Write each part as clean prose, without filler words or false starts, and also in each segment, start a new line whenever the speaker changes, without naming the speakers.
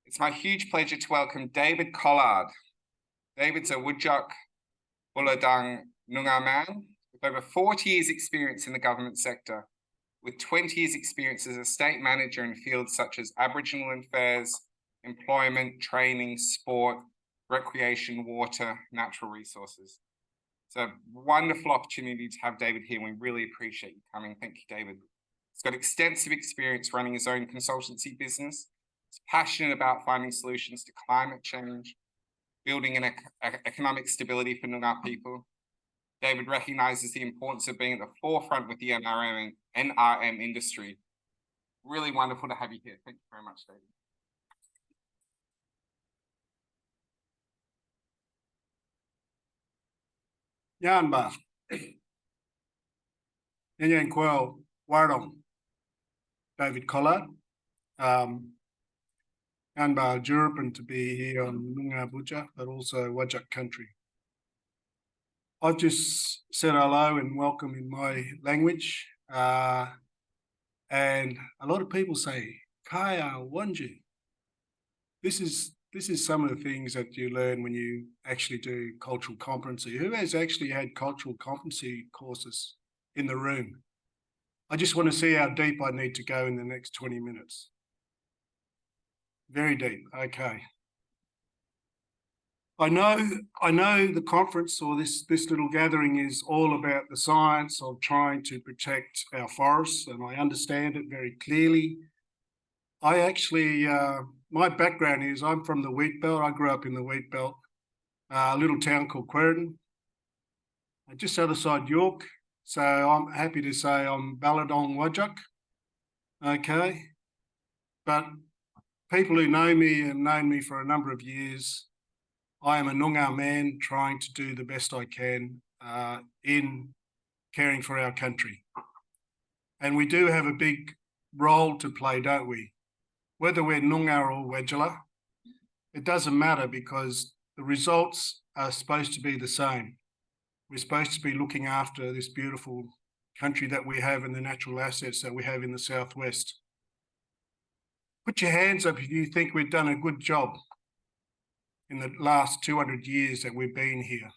It's my huge pleasure to welcome David Collard. David's a Whadjuk Ballardong Nyoongar man with over 40 years experience in the government sector, with 20 years experience as a state manager in fields such as Aboriginal affairs, employment, training, sport, recreation, water, natural resources. It's a wonderful opportunity to have David here, and we really appreciate you coming. Thank you, David. He's got extensive experience running his own consultancy business. He's passionate about finding solutions to climate change, building an economic stability for Noongar people. David recognises the importance of being at the forefront with the NRM industry. Really wonderful to have you here. Thank you very much, David.
Nyanba, Nyanquel, Wardong, David Collard. Nyanba Jurupan to be here on Noongar Butcher, but also Whadjuk country. I've just said hello and welcome in my language. And a lot of people say, Kaya Wanju. This is some of the things that you learn when you actually do cultural competency. Who has actually had cultural competency courses in the room? I just want to see how deep I need to go in the next 20 minutes. Very deep, okay. I know the conference or this little gathering is all about the science of trying to protect our forests, and I understand it very clearly. I actually, my background is I'm from the wheat belt. I grew up in the wheat belt, a little town called Queridan, just other side York. So I'm happy to say I'm Ballardong Whadjuk, okay. But people who know me and known me for a number of years, I am a Noongar man trying to do the best I can in caring for our country. And we do have a big role to play, don't we? Whether we're Noongar or Whadjuk, it doesn't matter because the results are supposed to be the same. We're supposed to be looking after this beautiful country that we have and the natural assets that we have in the southwest. Put your hands up if you think we've done a good job in the last 200 years that we've been here.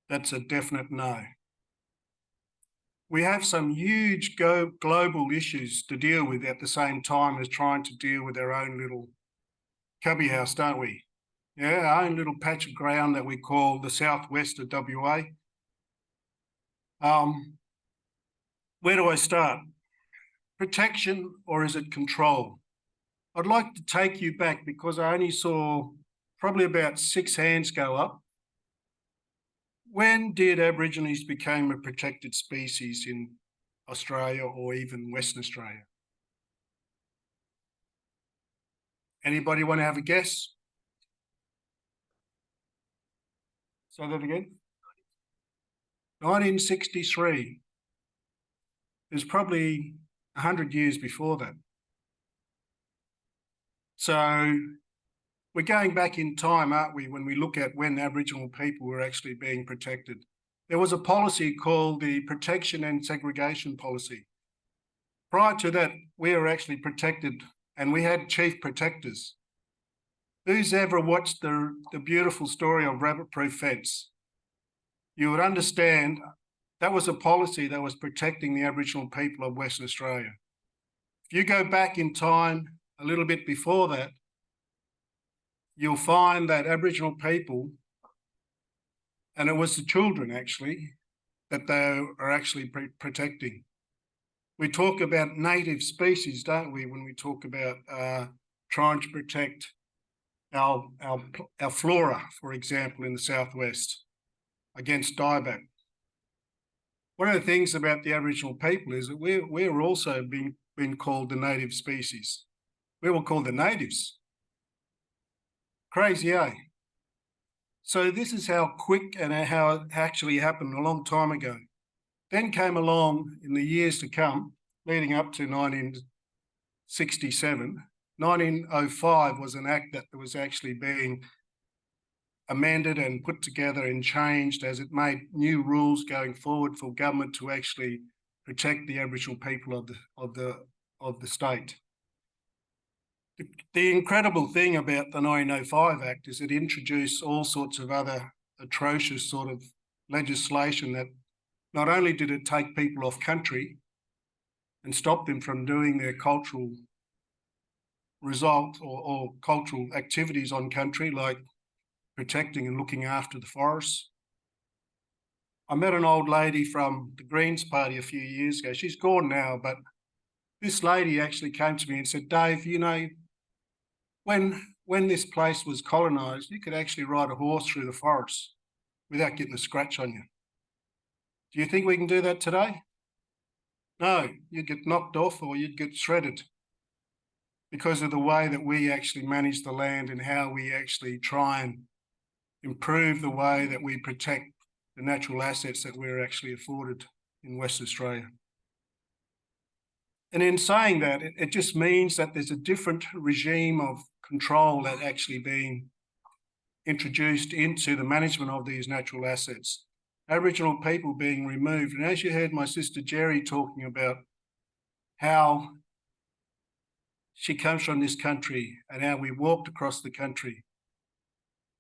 That's a definite no. We have some huge global issues to deal with at the same time as trying to deal with our own little cubby house, don't we? Yeah, our own little patch of ground that we call the southwest of WA. Where do I start? Protection or is it control? I'd like to take you back because I only saw probably about 6 hands go up. When did Aborigines become a protected species in Australia or even Western Australia? Anybody want to have a guess? Say that again. 1963. There's probably 100 years before that. So we're going back in time, aren't we, when we look at when Aboriginal people were actually being protected. There was a policy called the Protection and Segregation Policy. Prior to that, we were actually protected and we had chief protectors. Who's ever watched the beautiful story of Rabbit Proof Fence? You would understand that was a policy that was protecting the Aboriginal people of Western Australia. If you go back in time a little bit before that, you'll find that Aboriginal people, and it was the children actually, that they are actually protecting. We talk about native species, don't we, when we talk about trying to protect our flora, for example, in the southwest against dieback. One of the things about the Aboriginal people is that we're also being called the native species. We were called the natives. Crazy, eh? So this is how quick and how it actually happened a long time ago. Then came along in the years to come, leading up to 1967, 1905 was an act that was actually being amended and put together and changed as it made new rules going forward for government to actually protect the Aboriginal people of the state. The incredible thing about the 1905 Act is it introduced all sorts of other atrocious sort of legislation that not only did it take people off country and stop them from doing their cultural result or cultural activities on country, like protecting and looking after the forests. I met an old lady from the Greens Party a few years ago. She's gone now, but this lady actually came to me and said, Dave, you know, when this place was colonised, you could actually ride a horse through the forest without getting a scratch on you. Do you think we can do that today? No, you'd get knocked off or you'd get shredded because of the way that we actually manage the land and how we actually try and improve the way that we protect the natural assets that we're actually afforded in Western Australia. And in saying that, it just means that there's a different regime of control that actually being introduced into the management of these natural assets. Aboriginal people being removed. And as you heard my sister Jerry talking about how she comes from this country and how we walked across the country,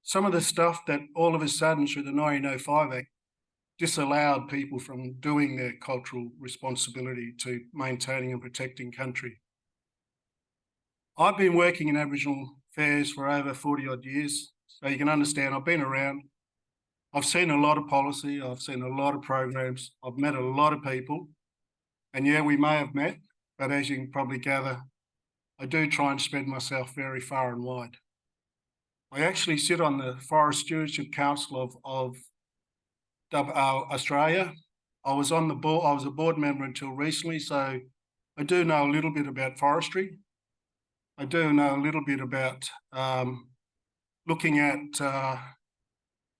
some of the stuff that all of a sudden through the 1905 Act disallowed people from doing their cultural responsibility to maintaining and protecting country. I've been working in Aboriginal affairs for over 40 odd years, so you can understand I've been around. I've seen a lot of policy, I've seen a lot of programs, I've met a lot of people, and yeah, we may have met, but as you can probably gather, I do try and spread myself very far and wide. I actually sit on the Forest Stewardship Council of Australia. I was on the board, I was a board member until recently, so I do know a little bit about forestry. I do know a little bit about looking at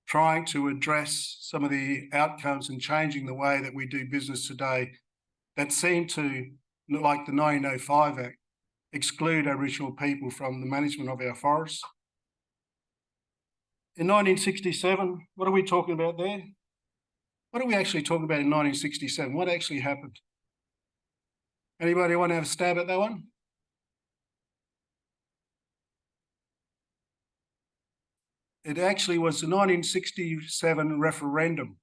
trying to address some of the outcomes and changing the way that we do business today that seem to, like the 1905 Act, exclude Aboriginal people from the management of our forests. In 1967, what are we talking about there? What are we actually talking about in 1967? What actually happened? Anybody want to have a stab at that one? It actually was the 1967 referendum.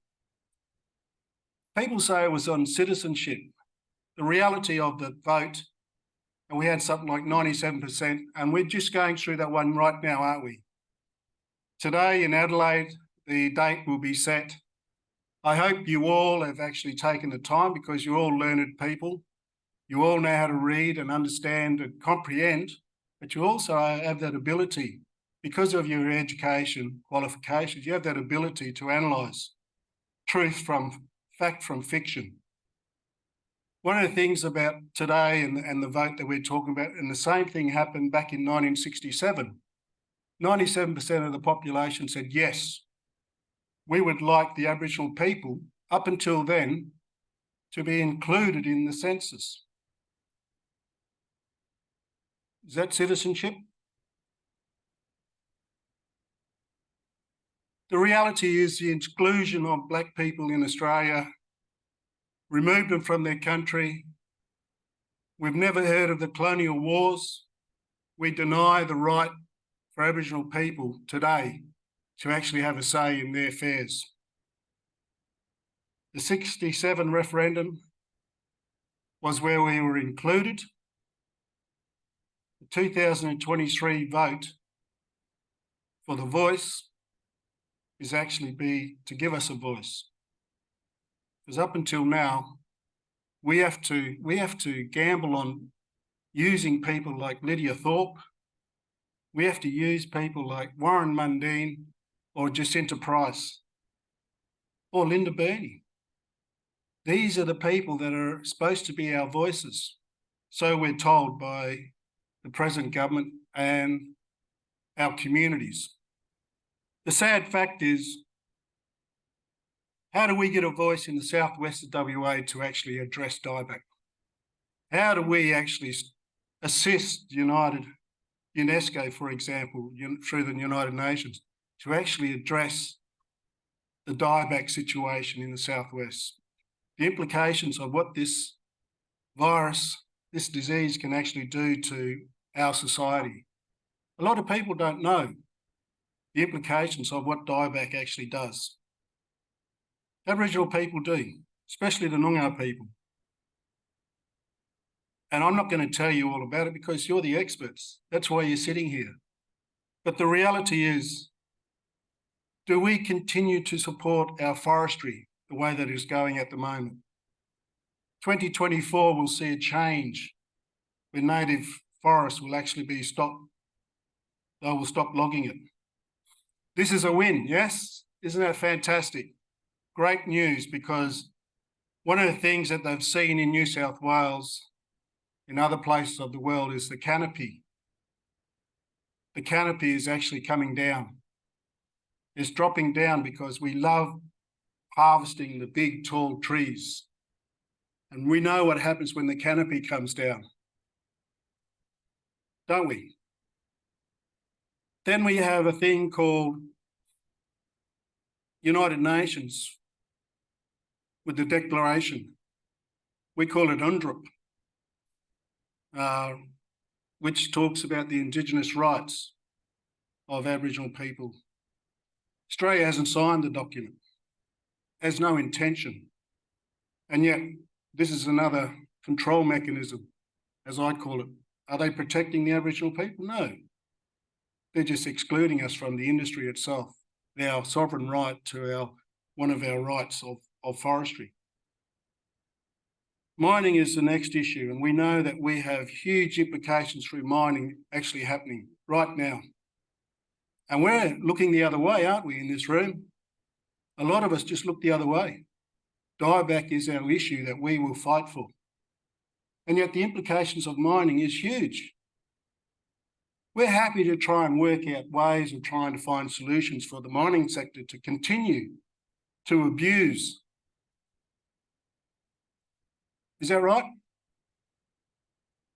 People say it was on citizenship. The reality of the vote, and we had something like 97%, and we're just going through that one right now, aren't we? Today in Adelaide, the date will be set. I hope you all have actually taken the time because you're all learned people. You all know how to read and understand and comprehend, but you also have that ability, because of your education qualifications, you have that ability to analyse truth from fact from fiction. One of the things about today and the vote that we're talking about, and the same thing happened back in 1967, 97% of the population said, yes, we would like the Aboriginal people, up until then, to be included in the census. Is that citizenship? The reality is the exclusion of Black people in Australia removed them from their country. We've never heard of the colonial wars. We deny the right for Aboriginal people today to actually have a say in their affairs. The 67 referendum was where we were included. The 2023 vote for the voice is actually to give us a voice. Because up until now, we have to gamble on using people like Lydia Thorpe. We have to use people like Warren Mundine or Jacinta Price or Linda Burney. These are the people that are supposed to be our voices. So we're told by the present government and our communities. The sad fact is, how do we get a voice in the southwest of WA to actually address dieback? How do we actually assist UNESCO, for example, through the United Nations, to actually address the dieback situation in the southwest? The implications of what this virus, this disease can actually do to our society. A lot of people don't know the implications of what dieback actually does. Aboriginal people do, especially the Noongar people. And I'm not going to tell you all about it because you're the experts. That's why you're sitting here. But the reality is, do we continue to support our forestry the way that it's going at the moment? 2024 will see a change where native forests will actually be stopped. They will stop logging it. This is a win, yes? Isn't that fantastic? Great news, because one of the things that they've seen in New South Wales, in other places of the world, is the canopy. The canopy is actually coming down. It's dropping down because we love harvesting the big, tall trees. And we know what happens when the canopy comes down, don't we? Then we have a thing called United Nations with the declaration. We call it UNDRIP, which talks about the Indigenous rights of Aboriginal people. Australia hasn't signed the document, has no intention. And yet this is another control mechanism, as I call it. Are they protecting the Aboriginal people? No. They're just excluding us from the industry itself, our sovereign right to one of our rights of forestry. Mining is the next issue, and we know that we have huge implications through mining actually happening right now. And we're looking the other way, aren't we, in this room? A lot of us just look the other way. Dieback is our issue that we will fight for. And yet the implications of mining is huge. We're happy to try and work out ways of trying to find solutions for the mining sector to continue to abuse. Is that right?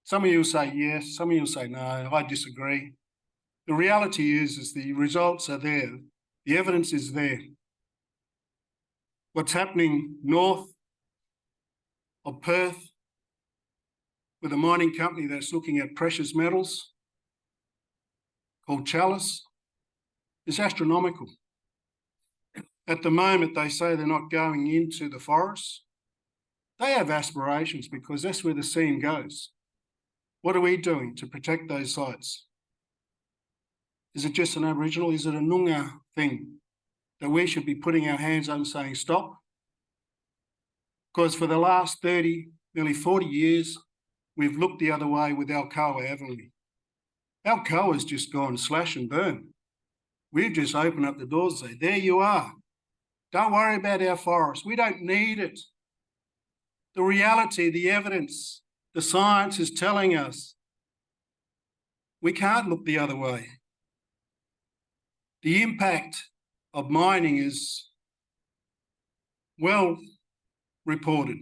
Some of you will say yes, some of you will say no, I disagree. The reality is the results are there. The evidence is there. What's happening north of Perth with a mining company that's looking at precious metals called Chalice is astronomical. At the moment, they say they're not going into the forests. They have aspirations because that's where the seam goes. What are we doing to protect those sites? Is it just an Aboriginal? Is it a Noongar thing that we should be putting our hands up and saying stop? Because for the last 30, nearly 40 years, we've looked the other way with Alcoa, haven't we? Alcoa's just gone slash and burn. We've just opened up the doors and say, there you are. Don't worry about our forests. We don't need it. The reality, the evidence, the science is telling us we can't look the other way. The impact of mining is well reported.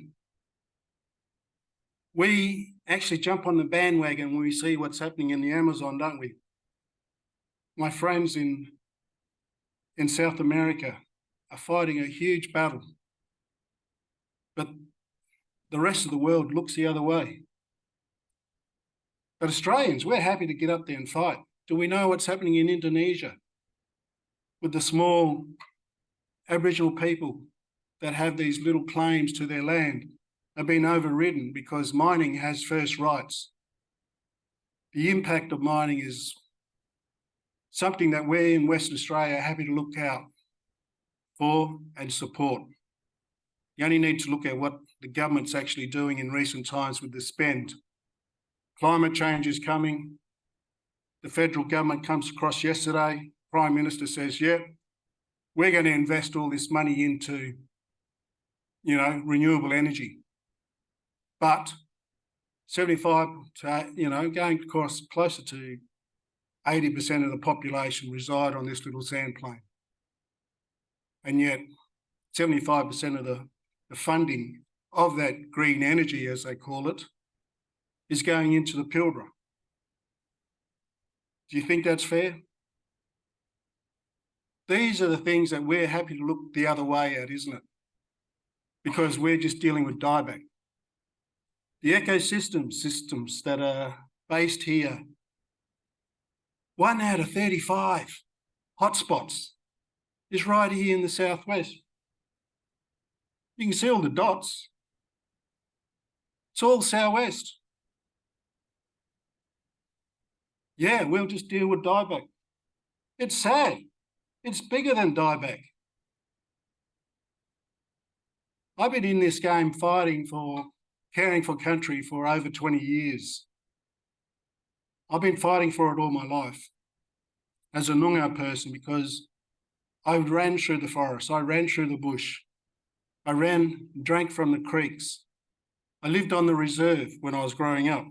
We actually jump on the bandwagon when we see what's happening in the Amazon, don't we? My friends in South America are fighting a huge battle, but the rest of the world looks the other way. But Australians, we're happy to get up there and fight. Do we know what's happening in Indonesia with the small Aboriginal people that have these little claims to their land are being overridden because mining has first rights? The impact of mining is something that we in Western Australia are happy to look out for and support. You only need to look at what the government's actually doing in recent times with the spend. Climate change is coming. The federal government comes across yesterday. Prime Minister says, yeah, we're going to invest all this money into, renewable energy. But 75 to, going across closer to 80% of the population reside on this little sand plain. And yet 75% of the funding of that green energy, as they call it, is going into the Pilbara. Do you think that's fair? These are the things that we're happy to look the other way at, isn't it? Because we're just dealing with dieback. The ecosystem systems that are based here 1 out of 35 hotspots is right here in the southwest. You can see all the dots. It's all southwest. Yeah, we'll just deal with dieback. It's sad. It's bigger than dieback. I've been in this game fighting for, caring for country for over 20 years. I've been fighting for it all my life as a Noongar person because I ran through the forest, I ran through the bush, I drank from the creeks. I lived on the reserve when I was growing up.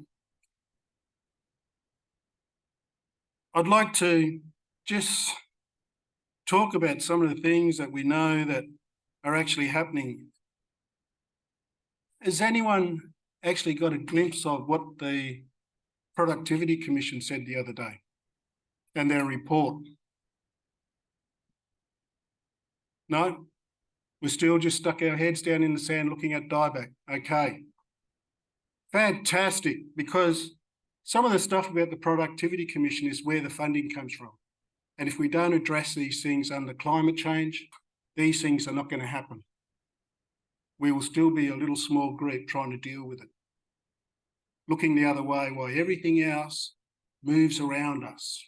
I'd like to just talk about some of the things that we know that are actually happening. Has anyone actually got a glimpse of what the Productivity Commission said the other day and their report? No? We're still just stuck our heads down in the sand looking at dieback. Okay. Fantastic, because some of the stuff about the Productivity Commission is where the funding comes from. And if we don't address these things under climate change, these things are not going to happen. We will still be a little small group trying to deal with it, looking the other way while everything else moves around us.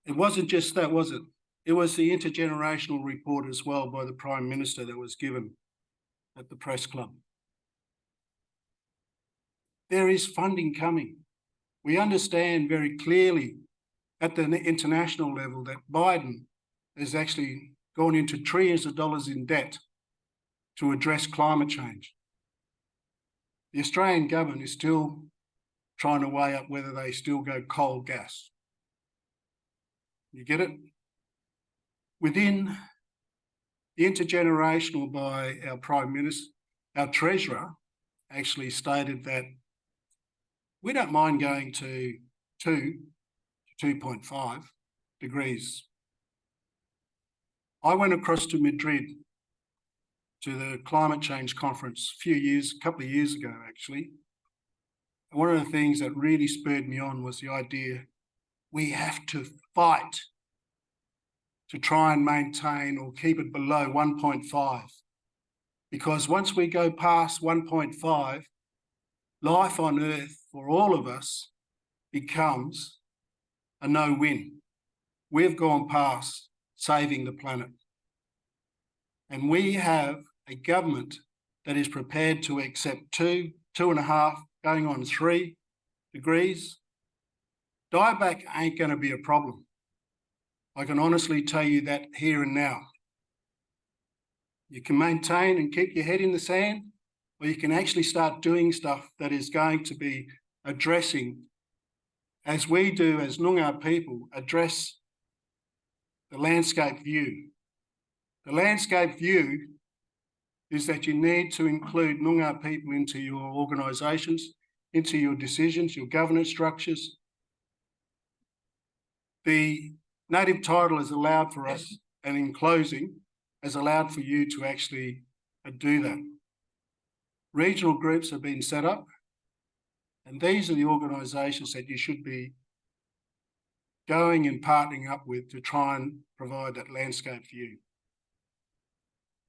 It wasn't just that, was it? It was the intergenerational report as well by the Prime Minister that was given at the press club. There is funding coming. We understand very clearly at the international level that Biden has actually gone into trillions of dollars in debt to address climate change. The Australian government is still trying to weigh up whether they still go coal gas. You get it? Within the intergenerational by our Prime Minister, our Treasurer actually stated that we don't mind going to 2 to 2.5 degrees. I went across to Madrid to the climate change conference a couple of years ago, actually. And one of the things that really spurred me on was the idea we have to fight to try and maintain or keep it below 1.5. Because once we go past 1.5, life on Earth for all of us becomes a no-win. We've gone past saving the planet. And we have a government that is prepared to accept 2, 2.5, going on 3 degrees. Dieback ain't going to be a problem. I can honestly tell you that here and now. You can maintain and keep your head in the sand, or you can actually start doing stuff that is going to be addressing, as we do as Noongar people, address the landscape view. The landscape view is that you need to include Noongar people into your organisations, into your decisions, your governance structures. The native title is allowed for us, and in closing, has allowed for you to actually do that. Regional groups have been set up, and these are the organisations that you should be going and partnering up with to try and provide that landscape view.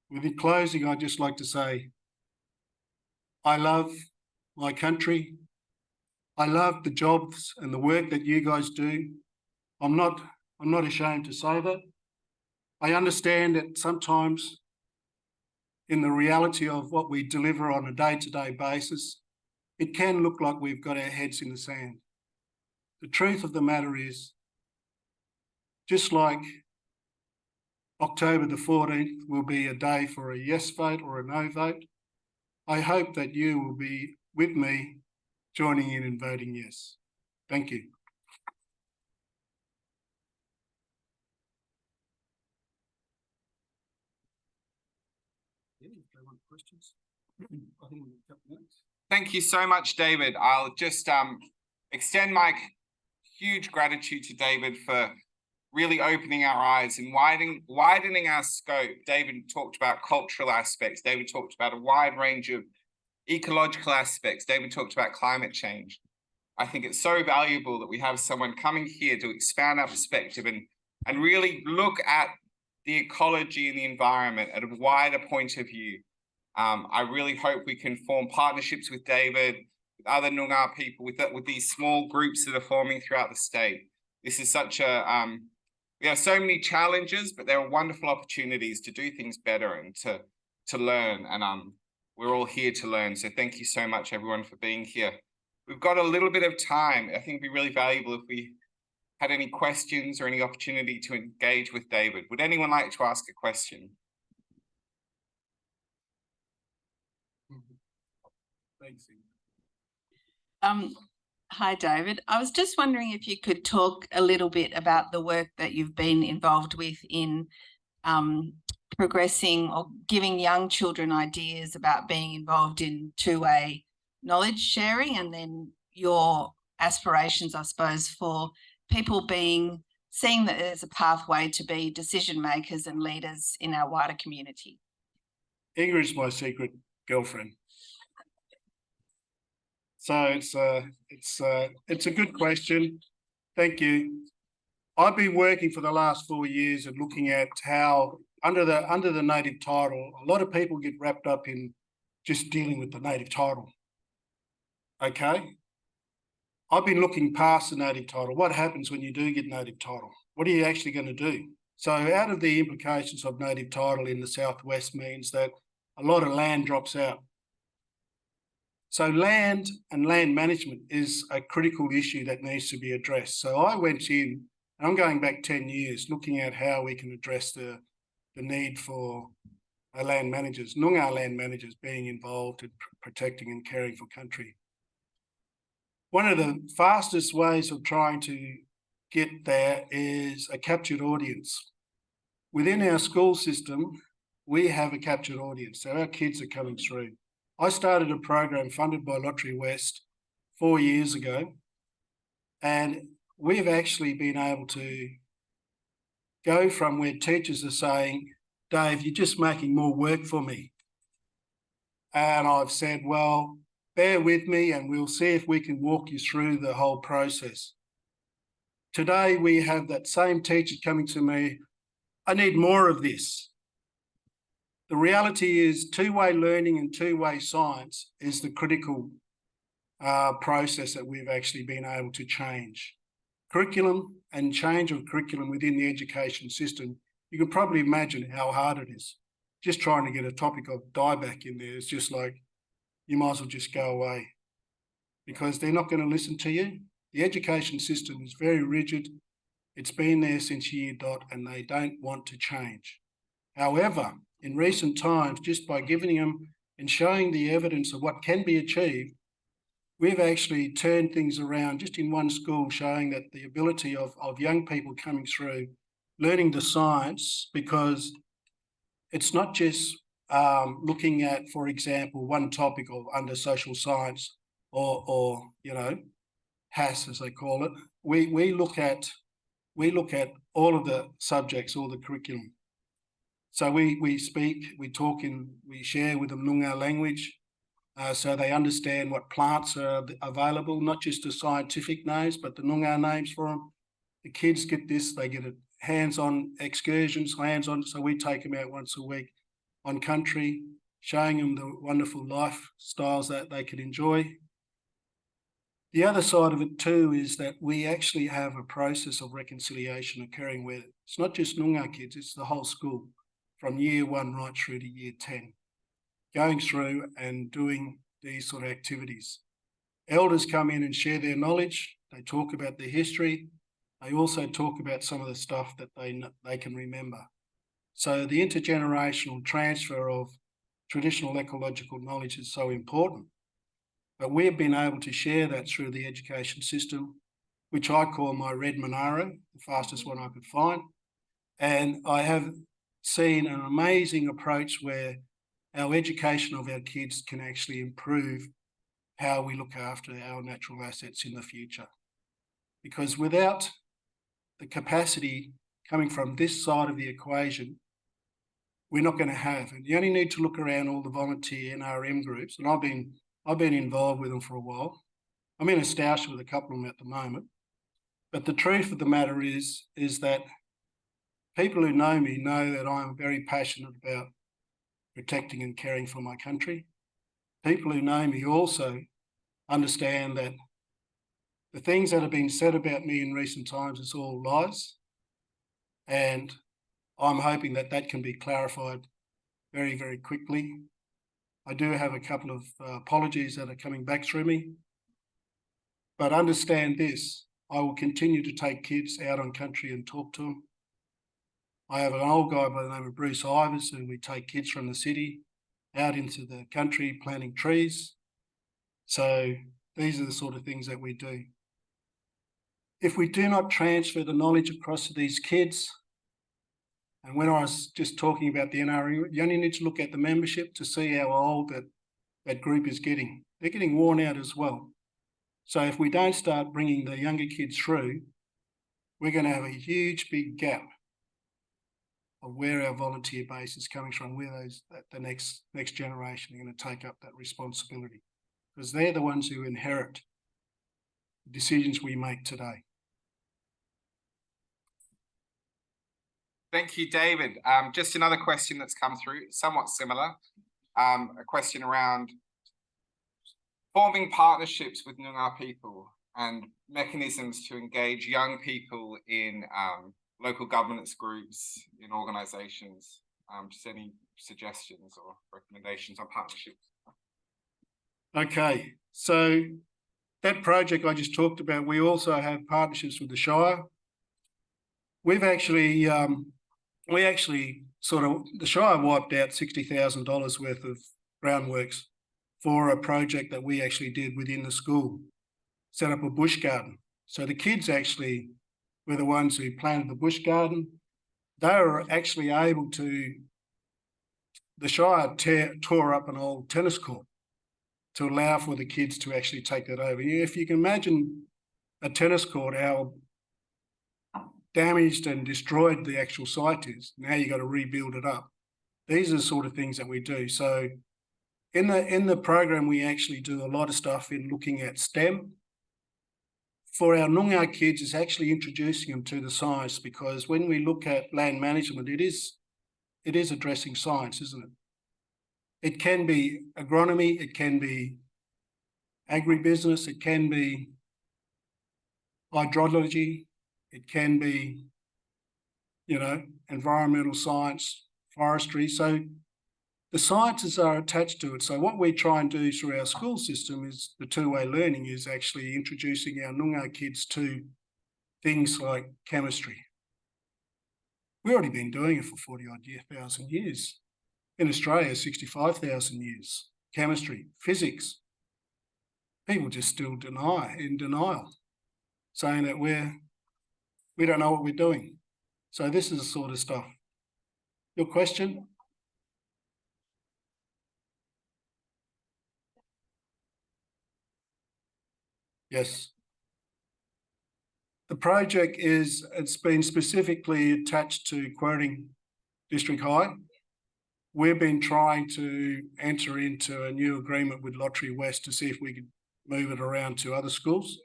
In closing, I'd just like to say, I love my country. I love the jobs and the work that you guys do. I'm not ashamed to say that. I understand that sometimes in the reality of what we deliver on a day-to-day basis, it can look like we've got our heads in the sand. The truth of the matter is, just like October the 14th will be a day for a yes vote or a no vote, I hope that you will be with me joining in and voting yes. Thank you. Questions? I think we've got a couple minutes.
Thank you so much, David. I'll just extend my huge gratitude to David for really opening our eyes and widening our scope. David talked about cultural aspects. David talked about a wide range of ecological aspects. David talked about climate change. I think it's so valuable that we have someone coming here to expand our perspective and really look at the ecology and the environment at a wider point of view. I really hope we can form partnerships with David, with other Noongar people, with these small groups that are forming throughout the state. This is such a, we have so many challenges, but there are wonderful opportunities to do things better and to learn. And we're all here to learn. So thank you so much, everyone, for being here. We've got a little bit of time. I think it'd be really valuable if we had any questions or any opportunity to engage with David. Would anyone like to ask a question?
Thanks.
Hi, David. I was just wondering if you could talk a little bit about the work that you've been involved with in progressing or giving young children ideas about being involved in two-way knowledge sharing, and then your aspirations, I suppose, for people seeing that there's a pathway to be decision makers and leaders in our wider community.
Ingrid's my secret girlfriend. So it's a good question. Thank you. I've been working for the last 4 years and looking at how under the native title, a lot of people get wrapped up in just dealing with the native title. Okay. I've been looking past the native title. What happens when you do get native title? What are you actually going to do? So out of the implications of native title in the Southwest means that a lot of land drops out. So land and land management is a critical issue that needs to be addressed. So I went in, and I'm going back 10 years, looking at how we can address the need for our land managers, Noongar land managers, being involved in protecting and caring for country. One of the fastest ways of trying to get there is a captured audience. Within our school system, we have a captured audience, so our kids are coming through. I started a program funded by Lottery West 4 years ago, and we've actually been able to go from where teachers are saying, Dave, you're just making more work for me. And I've said, well, bear with me and we'll see if we can walk you through the whole process. Today, we have that same teacher coming to me, I need more of this. The reality is two-way learning and two-way science is the critical process that we've actually been able to change. Curriculum and change of curriculum within the education system, you can probably imagine how hard it is. Just trying to get a topic of dieback in there is just like, you might as well just go away because they're not going to listen to you. The education system is very rigid. It's been there since year dot and they don't want to change. However, in recent times, just by giving them and showing the evidence of what can be achieved, we've actually turned things around just in one school, showing that the ability of young people coming through, learning the science, because it's not just looking at, for example, one topic of under social science or you know, HAS as they call it. We look at all of the subjects, all the curriculum. So we speak, we talk, we share with them Noongar language, so they understand what plants are available, not just the scientific names, but the Noongar names for them. The kids get this, they get it hands-on excursions, hands-on, so we take them out once a week on country, showing them the wonderful lifestyles that they can enjoy. The other side of it too is that we actually have a process of reconciliation occurring where it's not just Noongar kids, it's the whole school, from year 1 right through to year 10, going through and doing these sort of activities. Elders come in and share their knowledge. They talk about their history. They also talk about some of the stuff that they can remember. So the intergenerational transfer of traditional ecological knowledge is so important. But we've been able to share that through the education system, which I call my red Monaro, the fastest one I could find. And I have seen an amazing approach where our education of our kids can actually improve how we look after our natural assets in the future. Because without the capacity coming from this side of the equation, we're not going to have. And you only need to look around all the volunteer NRM groups, and I've been involved with them for a while. I'm in a stoush with a couple of them at the moment. But the truth of the matter is that people who know me know that I'm very passionate about protecting and caring for my country. People who know me also understand that the things that have been said about me in recent times is all lies. And I'm hoping that that can be clarified very, very quickly. I do have a couple of apologies that are coming back through me. But understand this, I will continue to take kids out on country and talk to them. I have an old guy by the name of Bruce Ivers, who we take kids from the city out into the country planting trees. So these are the sort of things that we do. If we do not transfer the knowledge across to these kids, and when I was just talking about the NRE, you only need to look at the membership to see how old that group is getting. They're getting worn out as well. So if we don't start bringing the younger kids through, we're going to have a huge, big gap of where our volunteer base is coming from, where the next generation are going to take up that responsibility, because they're the ones who inherit the decisions we make today.
Thank you, David. Just another question that's come through, somewhat similar. A question around forming partnerships with Noongar people and mechanisms to engage young people in local governance groups, in organisations. Just any suggestions or recommendations on partnerships?
Okay, so that project I just talked about, we also have partnerships with the Shire. We've actually, the Shire wiped out $60,000 worth of groundworks for a project that we actually did within the school, set up a bush garden. So the kids actually were the ones who planted the bush garden. They were actually able to, the Shire tore up an old tennis court to allow for the kids to actually take that over. If you can imagine a tennis court, how damaged and destroyed the actual site is, now you've got to rebuild it up. These are the sort of things that we do. So in the program, we actually do a lot of stuff in looking at STEM. For our Noongar kids, it's actually introducing them to the science, because when we look at land management, it is addressing science, isn't it? It can be agronomy, it can be agribusiness, it can be hydrology, it can be, environmental science, forestry. So the sciences are attached to it. So what we try and do through our school system is the two-way learning, is actually introducing our Noongar kids to things like chemistry. We've already been doing it for 40,000 years. In Australia, 65,000 years. Chemistry, physics. People just still in denial, saying that we don't know what we're doing. So this is the sort of stuff. Your question? Yes. The project it's been specifically attached to Quirting District High. We've been trying to enter into a new agreement with Lottery West to see if we could move it around to other schools.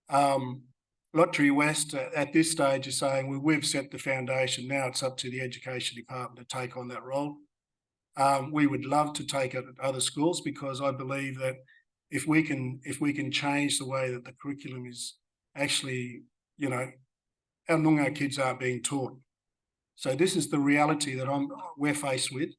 Lottery West at this stage is saying, well, we've set the foundation, now it's up to the education department to take on that role. We would love to take it at other schools, because I believe that if we can change the way that the curriculum is actually, our Noongar kids aren't being taught. So this is the reality that we're faced with.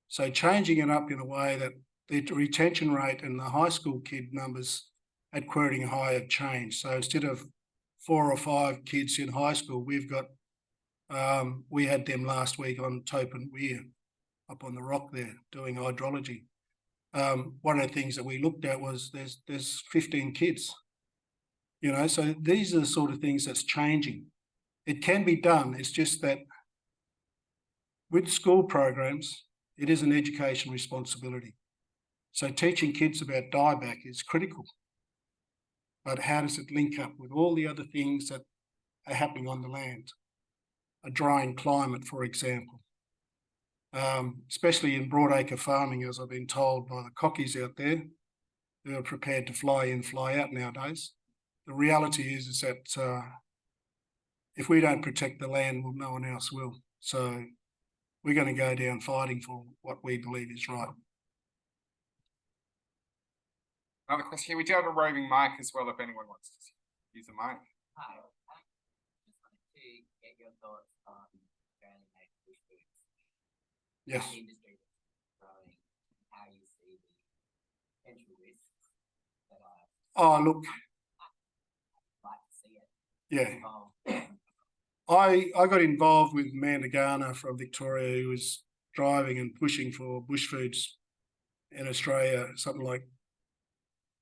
So changing it up in a way that the retention rate and the high school kid numbers at Quirting High have changed. So instead of 4 or 5 kids in high school, we've got, we had them last week on Topen Weir up on the rock there doing hydrology. One of the things that we looked at was there's 15 kids, so these are the sort of things that's changing. It can be done. It's just that with school programs, it is an education responsibility. So teaching kids about dieback is critical. But how does it link up with all the other things that are happening on the land? A drying climate, for example. Especially in broadacre farming, as I've been told by the cockies out there, who are prepared to fly in, fly out nowadays. The reality is that if we don't protect the land, well, no one else will. So we're going to go down fighting for what we believe is right.
Another question here. We do have a roving mic as well if anyone wants to use a mic.
Hi, I just wanted to get your thoughts on Australian made bush foods.
Yes.
The industry that's growing, how you see the potential risks that
Oh, look,
I'd like to see it
yeah.
involved.
I got involved with Amanda Garner from Victoria, who was driving and pushing for bush foods in Australia, something like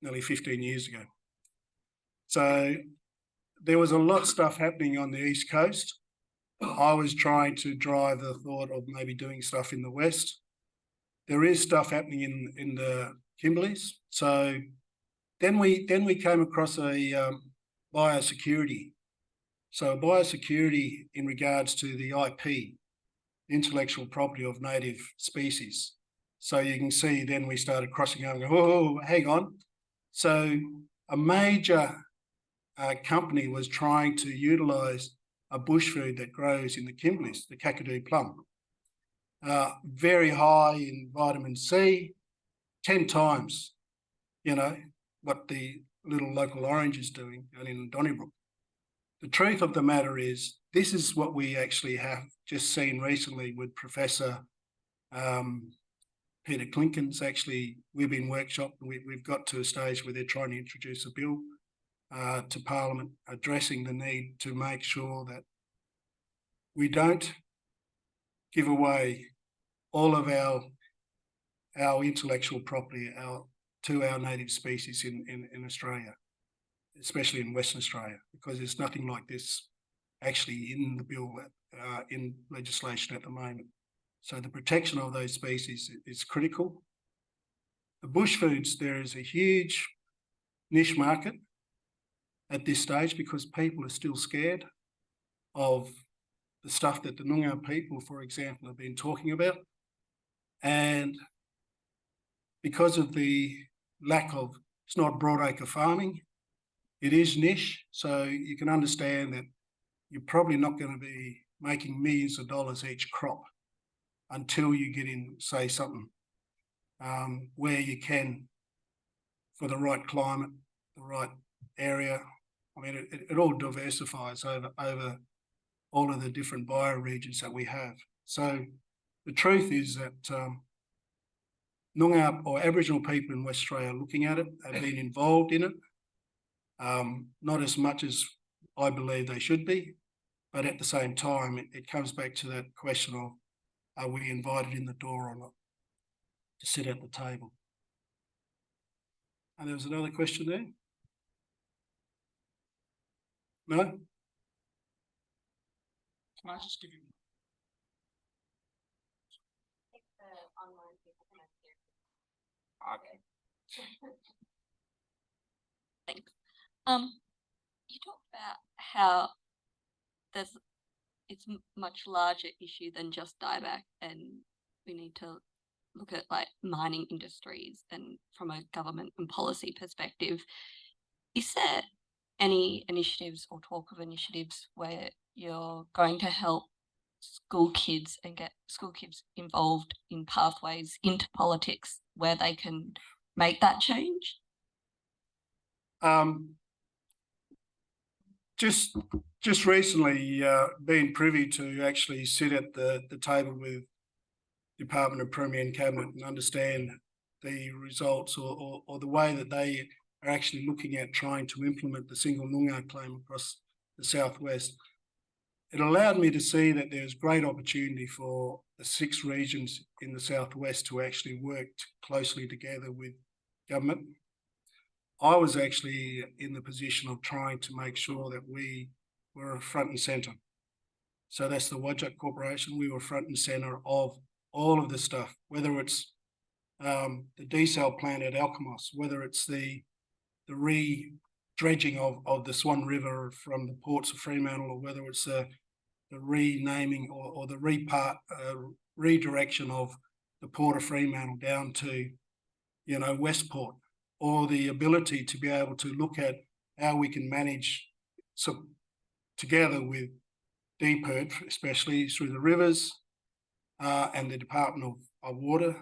nearly 15 years ago. So there was a lot of stuff happening on the East Coast. I was trying to drive the thought of maybe doing stuff in the West. There is stuff happening in the Kimberleys. So then we came across a biosecurity. So biosecurity in regards to the IP, intellectual property of native species. So you can see then we started crossing over and go, oh, hang on. So a major company was trying to utilise a bush food that grows in the Kimberleys, the Kakadu plum. Very high in vitamin C, 10 times, what the little local orange is doing down in Donnybrook. The truth of the matter is, this is what we actually have just seen recently with Professor Peter Clinton's. Actually, we've been workshopped. We've got to a stage where they're trying to introduce a bill to Parliament addressing the need to make sure that we don't give away all of our intellectual property to our native species in Australia, especially in Western Australia, because there's nothing like this actually in the bill, in legislation at the moment. So the protection of those species is critical. The bush foods, there is a huge niche market at this stage because people are still scared of the stuff that the Noongar people, for example, have been talking about. And because of the lack of, it's not broadacre farming, it is niche. So you can understand that you're probably not going to be making millions of dollars each crop until you get in, say, something where you can, for the right climate, the right area. I mean, it all diversifies over all of the different bioregions that we have. So the truth is that Noongar or Aboriginal people in West Australia are looking at it, have been involved in it, not as much as I believe they should be, but at the same time, it comes back to that question of, are we invited in the door or not to sit at the table? And there was another question there? No? Can I just give you...
Okay.
Thanks. You talked about how it's a much larger issue than just dieback, and we need to look at like mining industries and from a government and policy perspective. Is there any initiatives or talk of initiatives where you're going to help school kids and get school kids involved in pathways into politics where they can make that change?
Just recently been privy to actually sit at the table with Department of Premier and Cabinet and understand the results or the way that they are actually looking at trying to implement the single Noongar claim across the southwest. It allowed me to see that there's great opportunity for the 6 regions in the southwest to actually work closely together with government. I was actually in the position of trying to make sure that we were front and centre. So that's the Whadjuk Corporation. We were front and centre of all of this stuff, whether it's the desal plant at Alkimos, whether it's the re-dredging of the Swan River from the ports of Fremantle, or whether it's the renaming or the redirection of the port of Fremantle down to, Westport. or the ability to be able to look at how we can manage together with DPIRD, especially through the rivers and the Department of Water,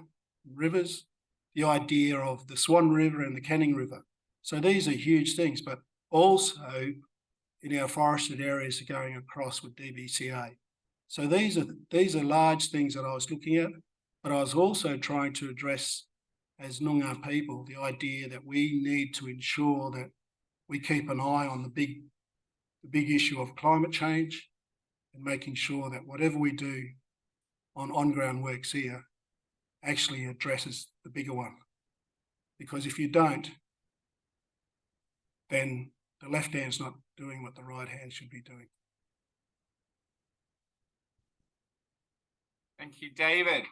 Rivers, the idea of the Swan River and the Canning River. So these are huge things, but also in our forested areas are going across with DBCA. So these are large things that I was looking at, but I was also trying to address as Noongar people the idea that we need to ensure that we keep an eye on the big issue of climate change and making sure that whatever we do on-ground works here actually addresses the bigger one. Because if you don't, then the left hand's not doing what the right hand should be doing.
Thank you, David.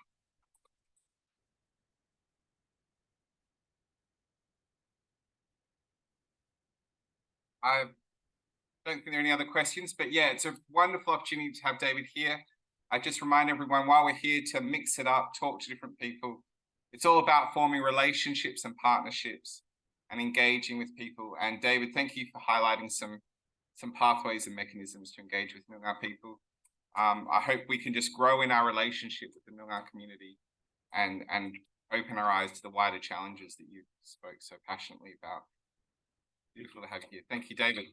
I don't think there are any other questions, but yeah, it's a wonderful opportunity to have David here. I just remind everyone while we're here to mix it up, talk to different people. It's all about forming relationships and partnerships and engaging with people. And David, thank you for highlighting some pathways and mechanisms to engage with Noongar people. I hope we can just grow in our relationship with the Noongar community and open our eyes to the wider challenges that you spoke so passionately about. Beautiful to have you here. Thank you, David.